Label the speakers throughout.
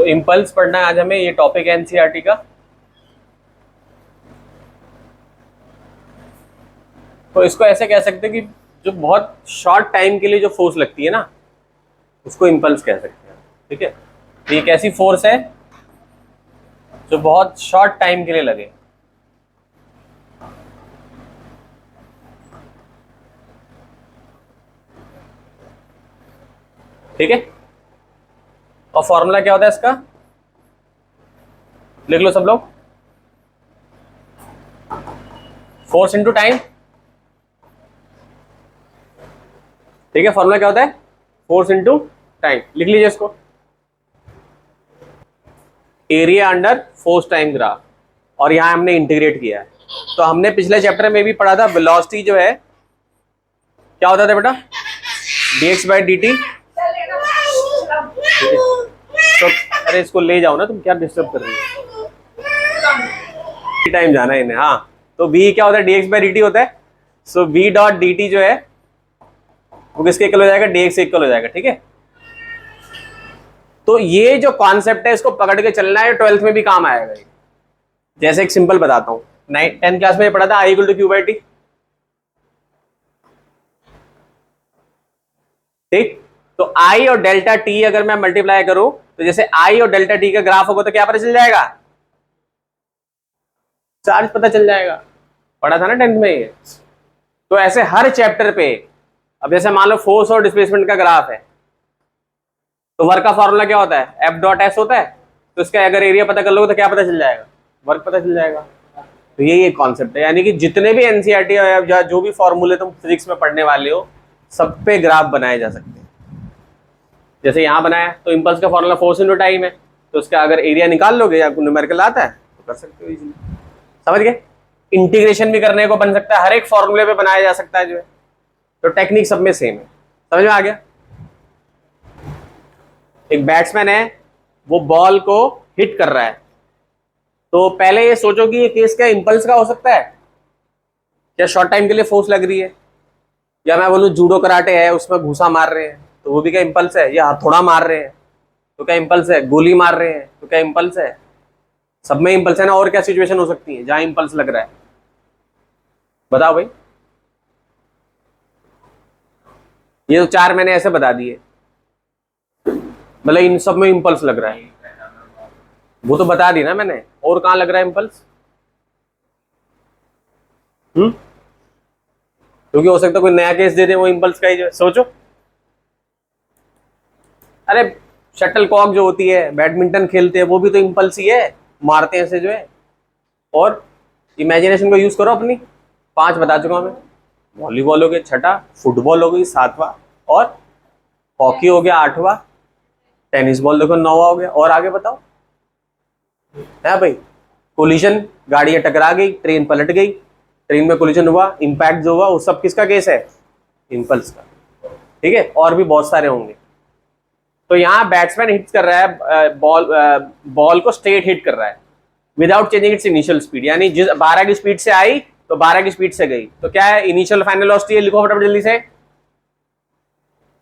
Speaker 1: Impulse पढ़ना है आज हमें, ये टॉपिक है एनसीईआरटी का। तो इसको ऐसे कह सकते हैं कि जो बहुत शॉर्ट टाइम के लिए जो फोर्स लगती है ना, उसको इम्पल्स कह सकते हैं। ठीक है, तो ये एक ऐसी फोर्स है जो बहुत शॉर्ट टाइम के लिए लगे। ठीक है, और फॉर्मूला क्या होता है इसका, लिख लो सब लोग। Force into time. ठीक है, फॉर्मूला क्या होता है, फोर्स इनटू टाइम। लिख लीजिए इसको, area under force time graph, और यहां हमने इंटीग्रेट किया है। तो हमने पिछले चैप्टर में भी पढ़ा था वेलोसिटी जो है क्या होता था बेटा, dx बाई dt। तो अरे इसको ले जाओ ना, तुम क्या डिस्टर्ब कर रही हो, टाइम जाना है इन्हें। हाँ, तो v क्या होता है, dx बाई dt होता है। सो v डॉट dt जो है वो किसके इक्वल हो जाएगा, dx के इक्वल हो जाएगा। ठीक है, तो ये जो कॉन्सेप्ट है इसको पकड़ के चलना है, 12th में भी काम आएगा। जैसे एक सिंपल बताता हूँ, 10th क्लास में पढ़ा था I equal to Q by T. ठीक, तो I और डेल्टा टी अगर मैं मल्टीप्लाई करूं, तो जैसे I और डेल्टा टी का ग्राफ होगा तो क्या पता चल जाएगा, चार्ज पता चल जाएगा। पढ़ा था ना 10th में ये। तो ऐसे हर चैप्टर पे, अब जैसे मान लो फोर्स और डिस्प्लेसमेंट का ग्राफ है, तो वर्क का फॉर्मूला क्या होता है, एफ डॉट एस होता है। तो इसका अगर एरिया पता कर लोगे तो क्या पता चल जाएगा, वर्क पता चल जाएगा। तो यही एक कॉन्सेप्ट है, यानी कि जितने भी एनसीईआरटी या जो भी फॉर्मूले तुम फिजिक्स में पढ़ने वाले हो, सब पे ग्राफ बनाए जा सकते हैं। जैसे यहाँ बनाया, तो इम्पल्स का फॉर्मूला फोर्स इनटू टाइम है, तो उसका अगर एरिया निकाल लोगे या न्यूमेरिकल आता है तो कर सकते हो इजीली। समझ गए, इंटीग्रेशन भी करने को बन सकता है, हर एक फॉर्मूले पे बनाया जा सकता है जो है। तो टेक्निक सब में सेम है। समझ में आ गया। एक बैट्समैन है, वो बॉल को हिट कर रहा है, तो पहले ये सोचो कि ये केस क्या इम्पल्स का हो सकता है, क्या शॉर्ट टाइम के लिए फोर्स लग रही है, या मैं बोलूं जूडो कराटे है उसमें घूसा मार रहे हैं तो वो भी क्या इम्पल्स है, या हथौड़ा मार रहे हैं तो क्या इम्पल्स है, गोली मार रहे हैं तो क्या इम्पल्स है। सब में इम्पल्स है ना, और क्या सिचुएशन हो सकती है जहां इम्पल्स लग रहा है, बताओ भाई। ये तो चार मैंने ऐसे बता दिए, मतलब इन सब में इम्पल्स लग रहा है, वो तो बता दी ना मैंने। और कहां लग रहा है इम्पल्स, क्योंकि हो सकता है कोई नया केस दे दे वो इम्पल्स का ही जो है। सोचो, अरे शटल कॉक जो होती है, बैडमिंटन खेलते हैं, वो भी तो इम्पल्स ही है, मारते हैं ऐसे जो है। और इमेजिनेशन को यूज करो अपनी, 5 बता चुका हूं मैं। वॉलीबॉल हो गया 6ठा, फुटबॉल हो गई 7वां, और हॉकी हो गया 8वां, टेनिस बॉल देखो 9वां हो गया। और आगे बताओ, है भाई। कोलिजन, गाड़ियां टकरा गई, ट्रेन पलट गई, ट्रेन में कोलिजन हुआ, इंपैक्ट जो हुआ वो सब किसका केस है, इम्पल्स का। ठीक है, और भी बहुत सारे होंगे। तो यहाँ बैट्समैन हिट कर रहा है बॉल को स्ट्रेट हिट कर रहा है without changing it's initial speed, यानी जिस 12 की स्पीड से आई तो 12 की स्पीड से गई। तो क्या है, इनिशियल फाइनल वेलोसिटी है, लिखो फटाफट जल्दी से।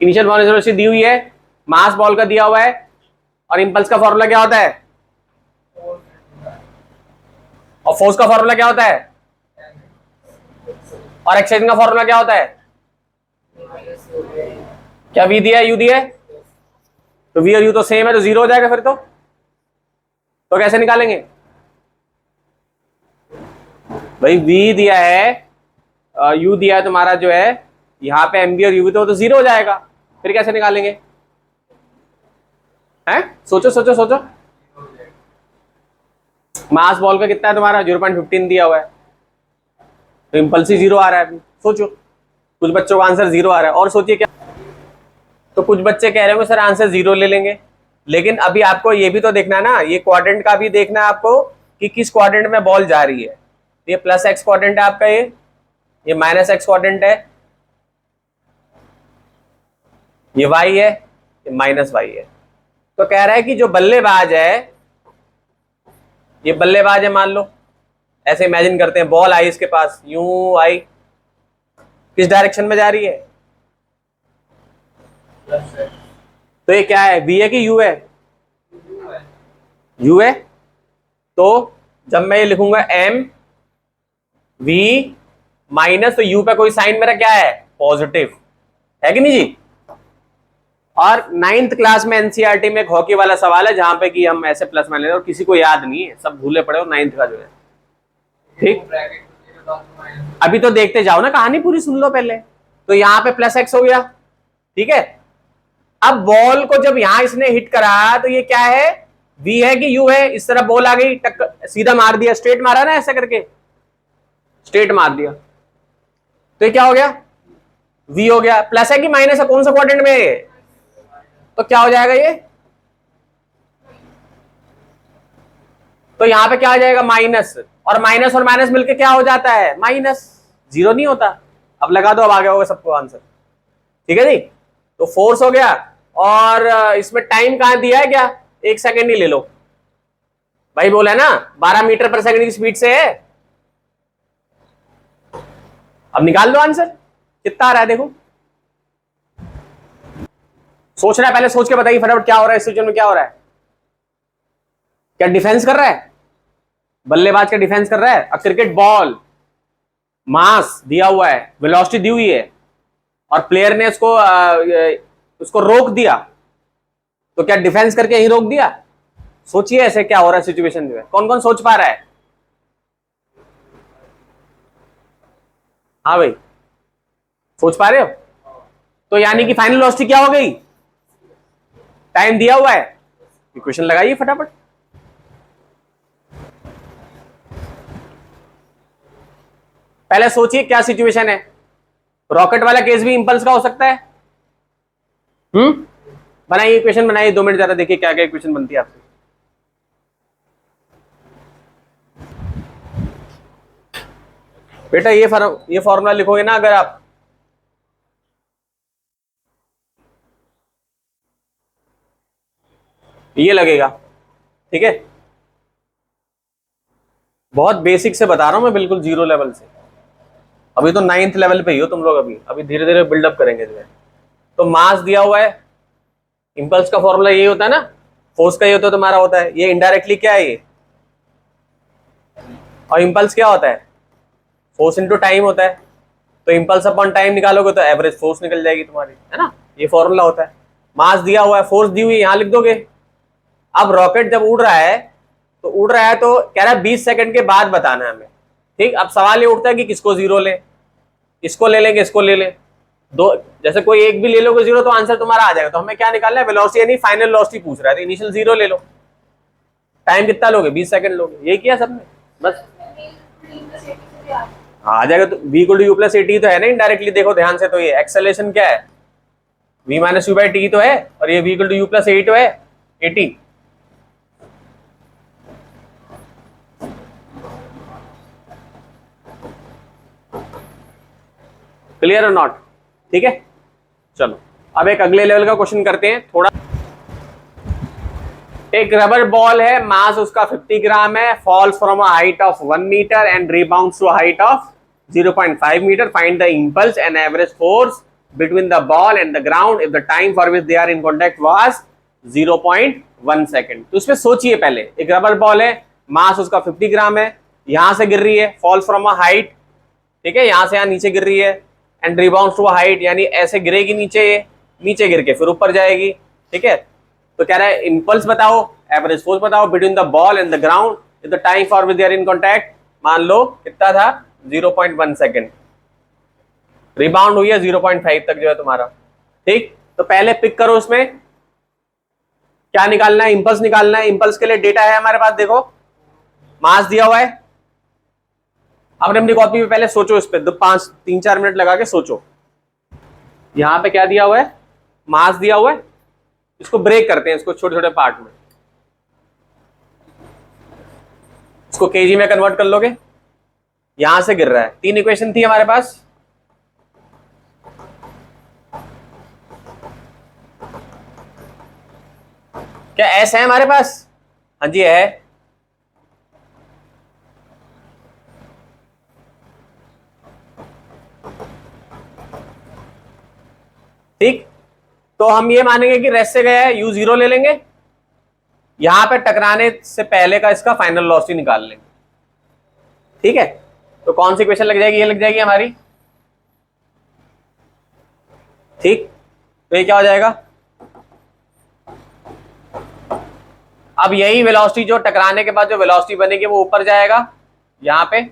Speaker 1: इनिशियल फाइनल वेलोसिटी दी हुई है, मास बॉल का दिया हुआ है, और इंपल्स का फॉर्मूला क्या होता है, और फोर्स का फॉर्मूला क्या होता है, और एक्सेलरेशन का फॉर्मूला क्या होता है। क्या वी दिया है, यू दिया है, तो वी और यू तो सेम है, तो जीरो हो जाएगा फिर तो कैसे निकालेंगे भाई। वी दिया है, यू दिया है तुम्हारा जो है, यहाँ पे एम बी और यू भी तो जीरो हो जाएगा, फिर कैसे निकालेंगे, हैं सोचो सोचो सोचो। मास बॉल का कितना है तुम्हारा, 0.15 दिया हुआ है, तो इंपल्सी जीरो आ रहा है अभी। सोचो, कुछ बच्चों का आंसर जीरो आ रहा है, और सोचिए क्या। तो कुछ बच्चे कह रहे होंगे सर आंसर जीरो ले लेंगे, लेकिन अभी आपको ये भी तो देखना है ना, ये क्वाड्रेंट का भी देखना है आपको कि किस क्वाड्रेंट में बॉल जा रही है। ये प्लस एक्स क्वाड्रेंट है आपका, ये माइनस एक्स क्वाड्रेंट है, ये वाई है, ये माइनस वाई है। तो कह रहा है कि जो बल्लेबाज है, ये बल्लेबाज है मान लो, ऐसे इमेजिन करते हैं, बॉल आई इसके पास, यूं आई, किस डायरेक्शन में जा रही है, तो ये क्या है, वी है कि यू है, यू है, तो जब मैं ये लिखूंगा एम वी माइनस, तो यू पे कोई साइन मेरा क्या है, पॉजिटिव है कि नहीं जी। और नाइन्थ क्लास में एनसीईआरटी में एक हॉकी वाला सवाल है जहां पे कि हम ऐसे प्लस माइनस, और किसी को याद नहीं है, सब भूले पड़े हो नाइन्थ का जो है। ठीक, अभी तो देखते जाओ ना, कहानी पूरी सुन लो पहले। तो यहाँ पे प्लस एक्स हो गया, ठीक है। अब बॉल को जब यहां इसने हिट करा तो ये क्या है, वी है कि यू है, इस तरह बॉल आ गई, टक्कर सीधा मार दिया, स्ट्रेट मारा ना, ऐसा करके स्ट्रेट मार दिया, तो ये क्या हो गया, वी हो गया। प्लस है कि माइनस है, कौन सा क्वाड्रेंट में है, तो क्या हो जाएगा ये, तो यहां पे क्या आ जाएगा, माइनस, और माइनस मिलके क्या हो जाता है, माइनस, जीरो नहीं होता। अब लगा दो, अब आ गया होगा सबको आंसर, ठीक है जी। तो फोर्स हो गया, और इसमें टाइम कहां दिया है, क्या 1 सेकेंड ही ले लो भाई, बोला है ना 12 मीटर पर सेकंड की स्पीड से है। अब निकाल दो आंसर, कितना आ रहा है देखो, सोचना है, पहले सोच के बताइए फटाफट क्या हो रहा है इस सिचुएशन में, क्या हो रहा है, क्या डिफेंस कर रहा है, बल्लेबाज का डिफेंस कर रहा है। अब क्रिकेट बॉल, मास दिया हुआ है, वेलोसिटी दी हुई है, और प्लेयर ने उसको रोक दिया, तो क्या डिफेंस करके ही रोक दिया। सोचिए ऐसे क्या हो रहा है सिचुएशन जो है, कौन कौन सोच पा रहा है, हाँ भाई सोच पा रहे हो। तो यानी कि फाइनल वेलोसिटी क्या हो गई, टाइम दिया हुआ है, इक्वेशन लगाइए फटाफट। पहले सोचिए क्या सिचुएशन है, रॉकेट वाला केस भी इंपल्स का हो सकता है। बनाइए इक्वेशन, बनाइए, 2 मिनट ज्यादा, देखिए क्या क्या इक्वेशन बनती है आपसे। बेटा ये फॉर्मूला लिखोगे ना अगर आप, ये लगेगा, ठीक है। बहुत बेसिक से बता रहा हूं मैं, बिल्कुल जीरो लेवल से, अभी तो 9th लेवल पे ही हो तुम लोग, अभी अभी धीरे धीरे बिल्डअप करेंगे जो है। तो मास दिया हुआ है, इंपल्स का फॉर्मूला यही होता है ना, फोर्स का ये होता है, तुम्हारा होता है ये इनडायरेक्टली क्या है ये, और इंपल्स क्या होता है, फोर्स इनटू टाइम होता है। तो इंपल्स अपॉन टाइम निकालोगे तो एवरेज फोर्स निकल जाएगी तुम्हारी, है ना, ये फॉर्मूला होता है। मास दिया हुआ है, फोर्स दी हुई है, यहां लिख दोगे। अब रॉकेट जब उड़ रहा है, तो उड़ रहा है तो कह रहा है 20 सेकंड के बाद बताना है हमें, ठीक। अब सवाल ये उठता है कि किसको जीरो ले, इसको ले लेंगे, इसको ले ले, दो जैसे कोई एक भी ले लोगे जीरो तो आंसर तुम्हारा आ जाएगा। तो हमें क्या निकालना है, वेलोसिटी यानी फाइनल वेलोसिटी पूछ रहा है, तो इनिशियल जीरो ले लो। टाइम कितना लोगे, 20 सेकंड लोगे, ये किया सबने बस, आ जाएगा। तो v equal to you plus A T तो है ना इनडायरेक्टली, देखो ध्यान से, तो ये एक्सेलरेशन क्या है, v minus u by t तो है, और ये v equal to you plus a तो है, ए टी। क्लियर और नॉट, ठीक है। चलो अब एक अगले लेवल का क्वेश्चन करते हैं थोड़ा। एक रबर बॉल है, मास उसका 50 ग्राम है, falls from a height of 1 metre and rebounds to height of 0.5 metre, find the impulse and average force between the ball and the ground if the time for which they are in contact was 0.1 second. तो इसमें सोचिए पहले, एक rubber ball है, मास उसका 50 gram है, यहां से गिर रही है, फॉल्स फ्रॉम अ हाइट, ठीक है, यहां से यहां नीचे गिर रही है, एंड रिबाउंड्स टू हाइट यानी ऐसे गिरेगी नीचे, नीचे गिर के फिर ऊपर जाएगी, ठीक है। तो कह रहा है इंपल्स बताओ, एवरेज फोर्स बताओ between the ball and the ground if the time for which they are in contact, मान लो कितना था 0.1 सेकेंड, रिबाउंड हुई है 0.5 तक जो है तुम्हारा, ठीक। तो पहले पिक करो, उसमें क्या निकालना है, इंपल्स निकालना है। इंपल्स के लिए डेटा है हमारे पास, देखो मास दिया हुआ है, आपने अपनी कॉपी में पहले सोचो इस पे, 3-4 मिनट लगा के सोचो। यहां पे क्या दिया हुआ है, मास दिया हुआ है, इसको ब्रेक करते हैं, इसको छोटे छोटे पार्ट में, इसको केजी में कन्वर्ट कर लोगे। यहां से गिर रहा है, 3 इक्वेशन थी हमारे पास, क्या एस है हमारे पास, हाँ जी है, ठीक। तो हम ये मानेंगे कि रेस्ट से गया है, यू जीरो ले लेंगे, यहां पे टकराने से पहले का इसका फाइनल वेलोसिटी निकाल लेंगे। ठीक है, तो कौन सी इक्वेशन लग जाएगी? ये लग जाएगी हमारी। ठीक, तो ये क्या हो जाएगा? अब यही वेलोसिटी जो टकराने के बाद जो वेलोसिटी बनेगी वो ऊपर जाएगा यहां पे।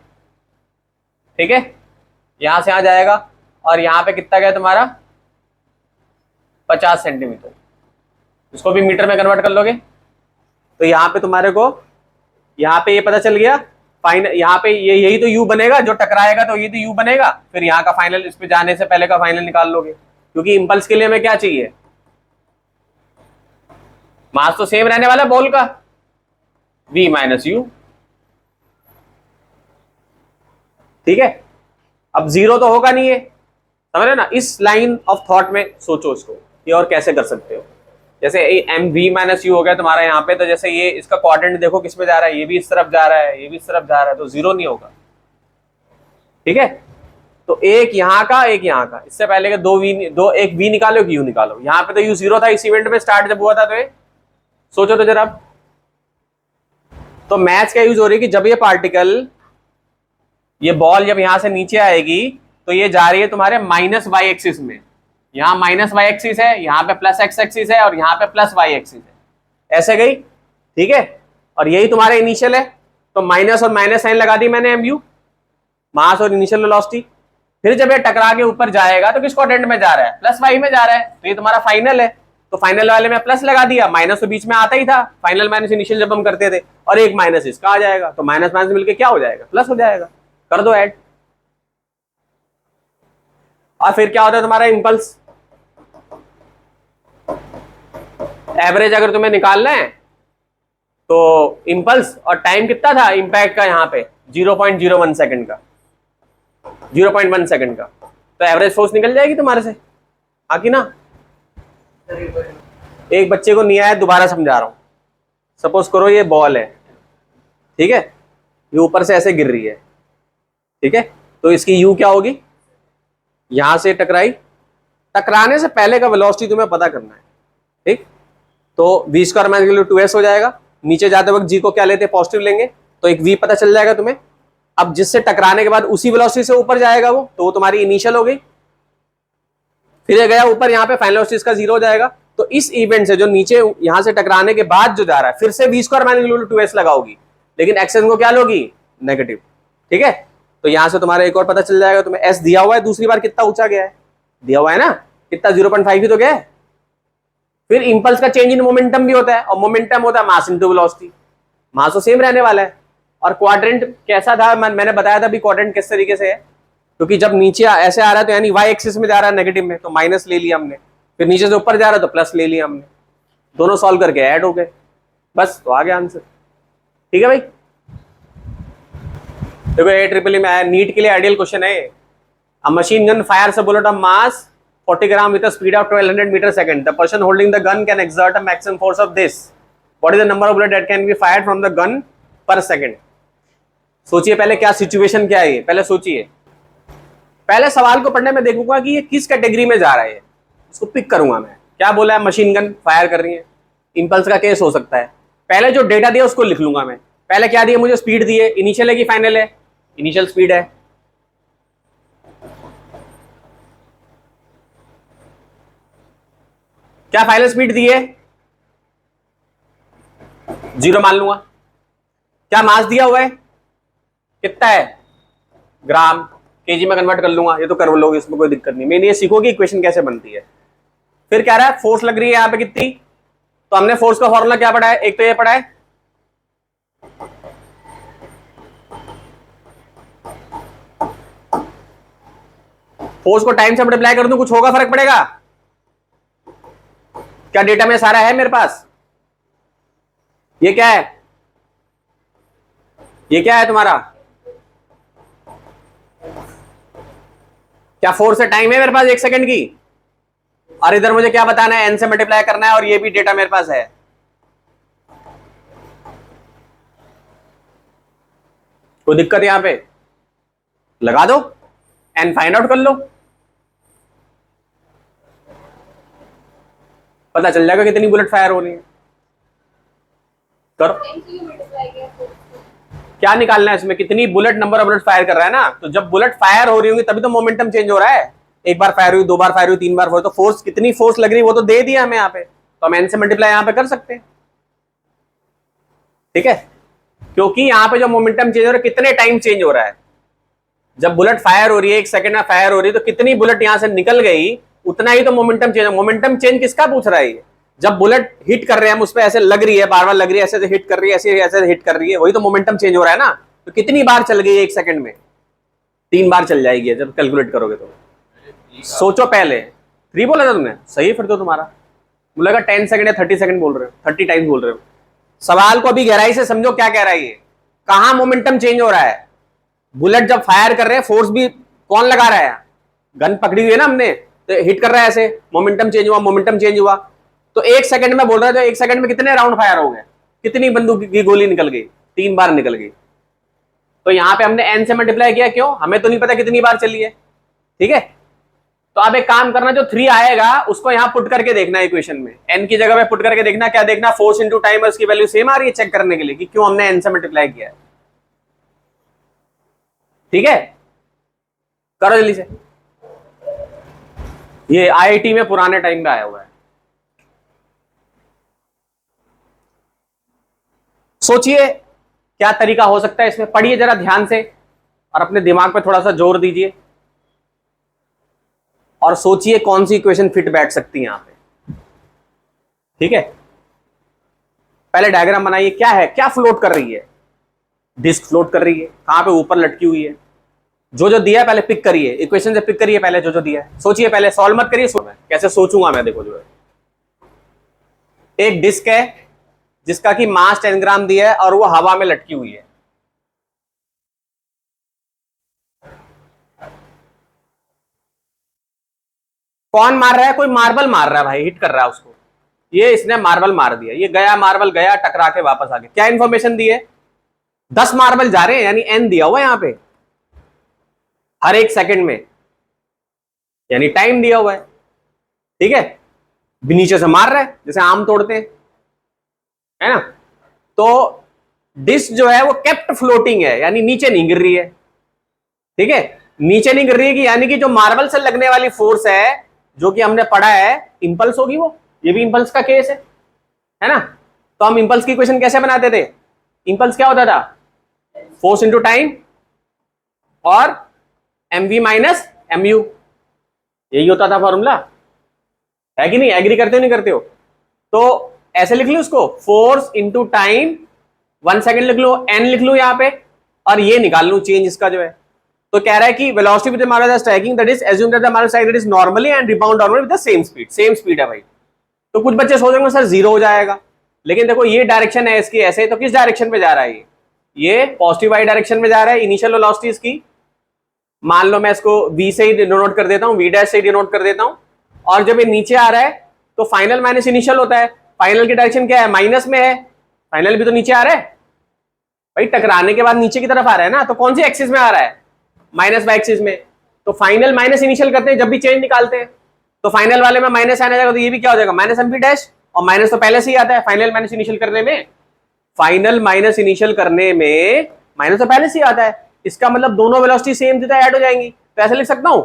Speaker 1: ठीक है, यहां से आ जाएगा और यहां पे कितना गया तुम्हारा? 50 सेंटीमीटर। इसको भी मीटर में कन्वर्ट कर लोगे तो यहाँ पे तुम्हारे को यहाँ पे ये पता चल गया फाइनल। यहाँ पे ये यही तो यू बनेगा जो टकराएगा, तो ये तो यू बनेगा। फिर यहाँ का फाइनल, इस पे जाने से पहले का फाइनल निकाल लोगे, क्योंकि इंपल्स के लिए हमें क्या चाहिए? मास तो सेम रहने वाला है बॉल का, v माइनस यू। ठीक है, अब जीरो तो होगा नहीं है, समझ रहे ना? इस लाइन ऑफ थॉट में सोचो इसको, ये और कैसे कर सकते हो। जैसे एम वी माइनस यू हो गया तुम्हारा यहाँ पे, तो जैसे ये इसका क्वाड्रेंट देखो किस पे जा रहा है, ये भी इस तरफ जा रहा है, ये भी इस तरफ जा रहा है, तो जीरो नहीं होगा। ठीक है, तो एक यहाँ का एक यहाँ का, इससे पहले के दो एक वी निकालो कि यू निकालो। यहाँ पे तो यू जीरो था इस इवेंट में स्टार्ट जब हुआ था, तो ये सोचो तो जरा। तो मैथ्स क्या यूज हो रही है कि जब ये पार्टिकल, ये बॉल जब यहां से नीचे आएगी तो ये जा रही है तुम्हारे माइनस वाई एक्सिस में। यहाँ माइनस वाई एक्सिस है, यहाँ पे प्लस एक्स एक्सिस है और यहाँ पे प्लस वाई एक्सिस है, ऐसे गई। ठीक है, और यही तुम्हारे इनिशियल है, तो माइनस और माइनस साइन लगा दी मैंने, एम यू मास और इनिशियल वेलोसिटी। फिर जब ये टकरा के ऊपर जाएगा तो किस क्वाड्रेंट में जा रहा है? प्लस वाई में जा रहा है, तो ये तुम्हारा फाइनल है। तो फाइनल वाले में प्लस लगा दिया, माइनस तो बीच में आता ही था, फाइनल माइनस इनिशियल जब हम करते थे, और एक माइनस इसका आ जाएगा, तो माइनस माइनस मिलके क्या हो जाएगा? प्लस हो जाएगा। कर दो ऐड। और फिर क्या होता है तुम्हारा इंपल्स एवरेज अगर तुम्हें निकालना है, तो इंपल्स और टाइम कितना था इंपैक्ट का यहाँ पे? 0.01 सेकंड का, 0.1 सेकंड का, तो एवरेज फोर्स निकल जाएगी तुम्हारे से, आकी ना। एक बच्चे को नहीं आया, दोबारा समझा रहा हूं। सपोज करो ये बॉल है, ठीक है, ये ऊपर से ऐसे गिर रही है, ठीक है, तो इसकी यू क्या होगी? यहां से टकराई, टकराने से पहले का वेलोसिटी तुम्हें पता करना है। ठीक, तो v स्क्वायर माइनस 2s हो जाएगा। नीचे जाते वक्त g को क्या लेते हैं? पॉजिटिव लेंगे, तो एक v पता चल जाएगा तुम्हें। अब जिससे टकराने के बाद उसी वेलोसिटी से ऊपर जाएगा वो, तो वो तुम्हारी इनिशियल हो गई। फिर ये गया ऊपर, यहाँ पे फाइनल वेलोसिटी इसका 0 हो जाएगा। तो इस इवेंट से जो नीचे यहां से टकराने के बाद जो जा रहा है, फिर से v स्क्वायर माइनस 2s लगाओगी, लेकिन एक्शन को क्या लोगी? नेगेटिव। ठीक है, तो यहां से तुम्हारा एक और पता चल जाएगा तुम्हें। s दिया हुआ है, दूसरी बार कितना ऊंचा गया है? दिया हुआ है ना, कितना? 0.5 ही तो गया है। फिर इंपल्स का चेंज इन मोमेंटम भी होता है, और मोमेंटम होता है मास इनटू वेलोसिटी। मास तो सेम रहने वाला है। और क्वाड्रेंट कैसा था? मैंने बताया था भी क्वाड्रेंट किस तरीके से है, क्योंकि जब नीचे ऐसे आ रहा है तो यानी वाई एक्सिस में जा रहा है नेगेटिव में, तो माइनस ले लिया हमने। फिर नीचे से ऊपर जा रहा है तो प्लस ले लिया हमने। दोनों सॉल्व करके ऐड हो गए, बस, तो आ गया आंसर। ठीक है भाई, देखो ये ट्रिपल में आया, नीट के लिए आइडियल क्वेश्चन है। अ machine gun Fyers a bullet of mass 40 gram with a speed of 1200 meter second. The person holding the gun can exert a maximum force of this. What is the number of bullet that can be fired from the gun per second? सोचिए पहले क्या situation क्या है, पहले सोचिए। पहले सवाल को पढ़ने में देखूंगा कि ये किस कैटेगरी में जा रहा है, इसको पिक करूंगा मैं। क्या बोला है? मशीन गन फायर कर रही है, इंपल्स का केस हो सकता है। पहले जो डेटा दिया उसको लिख लूंगा मैं। पहले क्या दिया मुझे? स्पीड दिए, इनिशियल है कि फाइनल है? इनिशियल स्पीड है। क्या फाइनल स्पीड दी है? 0 मान लूंगा। क्या मास दिया हुआ है? कितना है? ग्राम, केजी में कन्वर्ट कर लूंगा, ये तो कर लोगे, इसमें कोई दिक्कत नहीं। मैंने ये सीखोगे इक्वेशन कैसे बनती है। फिर क्या रहा है? फोर्स लग रही है यहाँ पे कितनी, तो हमने फोर्स का फॉर्मूला क्या पढ़ा है? एक तो ये पढ़ा है, फोर्स को टाइम से मल्टीप्लाई कर दूं, कुछ होगा, फर्क पड़ेगा क्या? डेटा में सारा है मेरे पास। ये क्या है? ये क्या है तुम्हारा? क्या फोर्स है? टाइम है मेरे पास 1 सेकंड की, और इधर मुझे क्या बताना है? n से मल्टीप्लाई करना है, और ये भी डेटा मेरे पास है। कोई दिक्कत यहां पे? लगा दो, n फाइंड आउट कर लो, पता चल जाएगा कितनी बुलेट फायर हो रही है। करो। क्या निकालना है इसमें, कितनी bullet, number of bullet fire कर रहा है ना। तो जब बुलेट फायर हो रही होंगी तभी तो मोमेंटम चेंज हो रहा है। एक बार फायर हुई, 2 बार फायर हुई, 3 बार फायर, तो फोर्स, कितनी फोर्स लग रही है वो तो दे दिया हमें यहाँ पे, तो हम एन से मल्टीप्लाई यहाँ पे कर सकते हैं। ठीक है, क्योंकि यहाँ पे जो मोमेंटम चेंज हो रहा है, कितने टाइम चेंज हो रहा है। जब बुलेट फायर हो रही है, 1 सेकंड में फायर हो रही है, तो कितनी बुलेट यहां से निकल गई, उतना ही तो मोमेंटम चेंज है। मोमेंटम चेंज किसका पूछ रहा है ये? जब बुलेट हिट कर रहे हैं हम उस पर, ऐसे लग रही है, बार बार लग रही है, ऐसे हिट कर रही है, ऐसे ऐसे हिट कर रही है, वही तो मोमेंटम चेंज हो रहा है ना। तो कितनी बार चल गई 1 सेकंड में? 3 बार चल जाएगी जब कैलकुलेट करोगे तो। सोचो पहले, 3 बोला था तुमने, सही फिर तो तुम्हारा। मुझे लगा 10 सेकंड या 30 सेकंड बोल रहे हो, 30 टाइम्स बोल रहे हो। सवाल को अभी गहराई से समझो, क्या कह रहा है ये, कहां मोमेंटम चेंज हो रहा है। बुलेट जब फायर कर रहे हैं, फोर्स भी कौन लगा रहा है? गन पकड़ी हुई है ना हमने, तो हिट कर रहा है ऐसे, मोमेंटम चेंज हुआ, मोमेंटम चेंज हुआ। तो 1 सेकंड में बोल रहा है, तो 1 सेकंड में कितने राउंड फायर हो गए, कितनी बंदूक की गोली निकल गई? 3 बार निकल गई। तो यहां पे हमने एन से मल्टीप्लाई किया, क्यों? हमें तो नहीं पता कितनी बार चली है। ठीक है, तो अब एक काम करना, जो 3 आएगा उसको यहां पुट करके देखना इक्वेशन में, एन की जगह पे पुट करके देखना। क्या देखना? फोर्स इंटू टाइम, उसकी वैल्यू सेम आ रही है, चेक करने के लिए कि क्यों हमने एन से मल्टीप्लाई किया है। ठीक है, करो जल्दी से। ये आईआईटी में पुराने टाइम में आया हुआ है। सोचिए क्या तरीका हो सकता है इसमें, पढ़िए जरा ध्यान से और अपने दिमाग पे थोड़ा सा जोर दीजिए और सोचिए कौन सी इक्वेशन फिट बैठ सकती है यहां पे। ठीक है, पहले डायग्राम बनाइए। क्या है, क्या फ्लोट कर रही है? डिस्क फ्लोट कर रही है। कहां पे? ऊपर लटकी हुई है। जो जो दिया है पहले पिक करिए, इक्वेशन से पिक करिए पहले जो जो दिया है। सोचिए पहले, सॉल्व मत करिए, कैसे सोचूंगा मैं, देखो जो है, एक डिस्क है जिसका कि मास 10 ग्राम दिया है और वो हवा में लटकी हुई है। कौन मार रहा है? कोई मार्बल मार रहा है भाई, हिट कर रहा है उसको। ये इसने मार्बल मार दिया, ये गया, मार्बल गया, टकरा के वापस आ गया। क्या इंफॉर्मेशन दी है? 10 मार्बल जा रहे हैं, यानी एन दिया हुआ है यहां पे, हर 1 सेकंड में, यानी टाइम दिया हुआ है। ठीक है, नीचे से मार रहा है जैसे आम तोड़ते हैं, है ना। तो डिस्क जो है वो केप्ट फ्लोटिंग है, यानी नीचे नहीं गिर रही है। ठीक है, नीचे नहीं गिर रही है कि यानी कि जो मार्बल से लगने वाली फोर्स है, जो कि हमने पढ़ा है, इंपल्स होगी वो। ये भी इंपल्स का केस है ना। तो हम इंपल्स की इक्वेशन कैसे बनाते थे? इंपल्स क्या होता था? फोर्स इंटू टाइम और mv माइनस mu, यही होता था फॉर्मूला, है कि नहीं? एग्री करते हो नहीं करते हो? तो ऐसे लिख लो उसको, फोर्स इंटू टाइम, 1 सेकंड लिख लो, n लिख लो यहाँ पे, और ये निकाल लो चेंज इसका जो है। तो कह रहा है कि velocity with the striking, that is assume that the mass strike is normally and rebound downward with the same speed. Same speed है भाई। तो कुछ बच्चे सोचेंगे सर 0 हो जाएगा, लेकिन देखो ये डायरेक्शन है इसकी ऐसे, तो किस डायरेक्शन में जा रहा है ये पॉजिटिव वाई डायरेक्शन में जा रहा है। इनिशियल वेलोसिटी इसकी, मान लो मैं इसको v से ही डिनोट कर देता हूं, v डैश से ही डिनोट कर देता हूं। और जब ये नीचे आ रहा है तो फाइनल माइनस इनिशियल होता है। फाइनल की डायरेक्शन क्या है? माइनस में है। फाइनल भी तो नीचे आ रहा है भाई, टकराने के बाद नीचे की तरफ आ रहा है ना। तो कौन सी एक्सिस में आ रहा है? माइनस वाई एक्सिस में। तो फाइनल माइनस इनिशियल करते हैं जब भी चेंज निकालते हैं, तो फाइनल वाले में माइनस आने जाएगा, तो ये भी क्या हो जाएगा? Minus M dash. और माइनस तो पहले से ही आता है फाइनल माइनस इनिशियल करने में। फाइनल माइनस इनिशियल करने में माइनस तो पहले से ही आता है। इसका मतलब दोनों वेलोसिटी सेम थीटा ऐड हो जाएंगी, तो ऐसे लिख सकता हूं।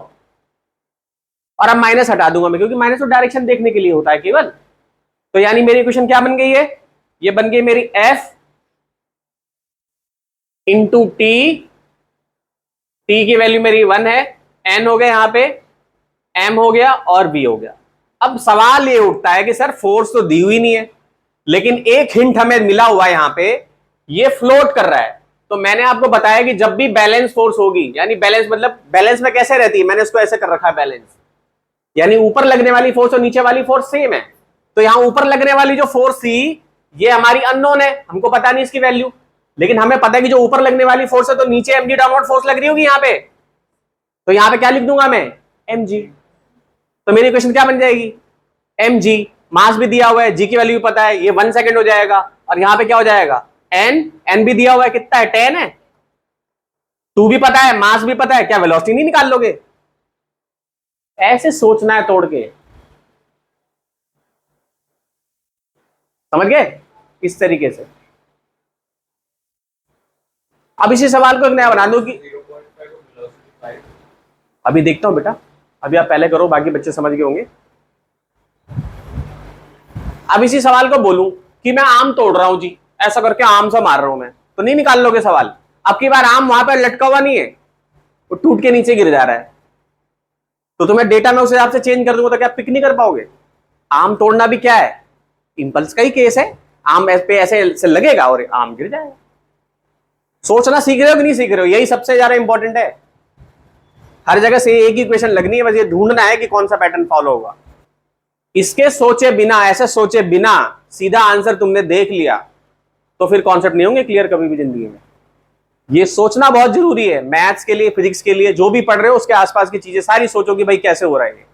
Speaker 1: और अब माइनस हटा दूंगा मैं, क्योंकि माइनस तो डायरेक्शन देखने के लिए होता है केवल। तो यानी मेरी इक्वेशन क्या बन गई है? ये बन गई मेरी एफ इंटू टी, टी की वैल्यू मेरी 1 है, एन हो गया यहां पे, एम हो गया और बी हो गया। अब सवाल ये उठता है कि सर फोर्स तो दी हुई नहीं है, लेकिन एक हिंट हमें मिला हुआ है यहां पे, ये फ्लोट कर रहा है। तो मैंने आपको बताया कि जब भी बैलेंस फोर्स होगी, यानी बैलेंस मतलब बैलेंस में कैसे रहती है, मैंने इसको ऐसे कर रखा है बैलेंस, यानी ऊपर लगने वाली फोर्स और नीचे वाली फोर्स सेम है। तो यहां ऊपर लगने वाली जो फोर्स थी ये हमारी अननोन है, हमको पता नहीं इसकी वैल्यू, लेकिन हमें पता है कि जो ऊपर लगने वाली फोर्स है तो नीचे एमजी डाउनवर्ड फोर्स लग रही होगी यहां पे। तो यहां पे क्या लिख दूंगा मैं? mg। तो मेरी इक्वेशन क्या बन जाएगी? mg, मास भी दिया हुआ है, g की वैल्यू भी पता है, ये 1 सेकंड हो जाएगा। और यहां पे क्या हो जाएगा? n भी दिया हुआ है, कितना है? 10 है। 2 भी पता है, मास भी पता है, क्या वेलोसिटी नहीं निकाल लोगे? ऐसे सोचना है तोड़ के, समझ गए? इस तरीके से। अब इसी सवाल को एक नया बना दो कि अभी देखता हूं बेटा, अभी आप पहले करो, बाकी बच्चे समझ गए होंगे। अब इसी सवाल को बोलूं कि मैं आम तोड़ रहा हूं जी, ऐसा करके आम से मार रहा हूं मैं, तो नहीं निकाल लोगे सवाल? अब की बार आम वहां पर लटका हुआ नहीं है, वो टूट के नीचे गिर जा रहा है, तो तुम्हें डेटा में उस हिसाब से चेंज कर दूंगा तो क्या पिक नहीं कर पाओगे? आम तोड़ना भी क्या है, इंपल्स का ही केस है। आम पे ऐसे लगेगा और आम गिर जाएगा। सोचना सीख रहे हो कि नहीं सीख रहे हो, यही सबसे ज्यादा इंपॉर्टेंट है। हर जगह से एक ही क्वेश्चन लगनी है, बस ये ढूंढना है कि कौन सा पैटर्न फॉलो होगा। इसके सोचे बिना, ऐसे सोचे बिना सीधा आंसर तुमने देख लिया तो फिर कॉन्सेप्ट नहीं होंगे क्लियर कभी भी जिंदगी में। ये सोचना बहुत जरूरी है, मैथ्स के लिए, फिजिक्स के लिए, जो भी पढ़ रहे हो उसके आसपास की चीजें सारी सोचो कि भाई कैसे हो रहा है।